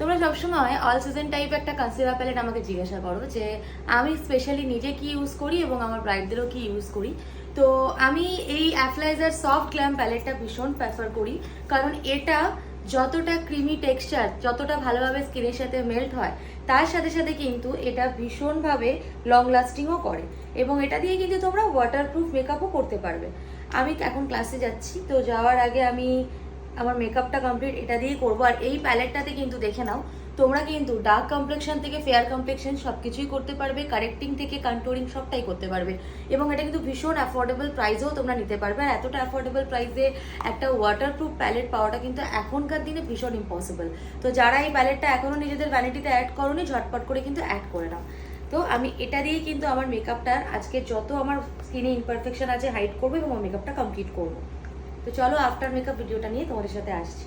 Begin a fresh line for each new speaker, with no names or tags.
তোমরা সবসময় all season type একটা কনসিলার প্যালেট আমাকে জিজ্ঞাসা করো যে আমি স্পেশালি নিজে কি ইউজ করি এবং আমার ব্রাইডদেরও কি ইউজ করি। তো আমি এই অ্যাফলাইজার সফট গ্ল্যাম প্যালেটটা ভীষণ প্রেফার করি, কারণ এটা যতটা ক্রিমি টেক্সচার, যতটা ভালোভাবে স্কিনের সাথে মেল্ট হয়, তার সাথে সাথে কিন্তু এটা ভীষণভাবে লং লাস্টিংও করে এবং এটা দিয়ে কিন্তু তোমরা ওয়াটারপ্রুফ মেকআপও করতে পারবে। আমি এখন ক্লাসে যাচ্ছি, তো যাওয়ার আগে আমি আমার মেকআপটা কমপ্লিট এটা দিয়েই করবো। আর এই প্যালেটটাতে কিন্তু দেখে নাও, তোমরা কিন্তু ডার্ক কমপ্লেকশন থেকে ফেয়ার কমপ্লেকশন সব কিছুই করতে পারবে, কারেক্টিং থেকে কন্ট্রোলিং সবটাই করতে পারবে এবং এটা কিন্তু ভীষণ অ্যাফোর্ডেবল প্রাইসেও তোমরা নিতে পারবে। আর এতটা অ্যাফোর্ডেবল প্রাইসে একটা ওয়াটারপ্রুফ প্যালেট পাওয়াটা কিন্তু এখনকার দিনে ভীষণ ইম্পসিবল। তো যারা এই প্যালেটটা এখনও নিজেদের ভ্যানিটিতে অ্যাড করোনি, ঝটপট করে কিন্তু অ্যাড করে নাও। তো আমি এটা দিয়েই কিন্তু আমার মেকআপটার আজকে যত আমার স্কিনে ইমপারফেকশন আছে হাইড করবো এবং আমার মেকআপটা কমপ্লিট করবো। তো চলো আফটার মেকআপ ভিডিওটা নিয়ে তোমাদের সাথে আসছি।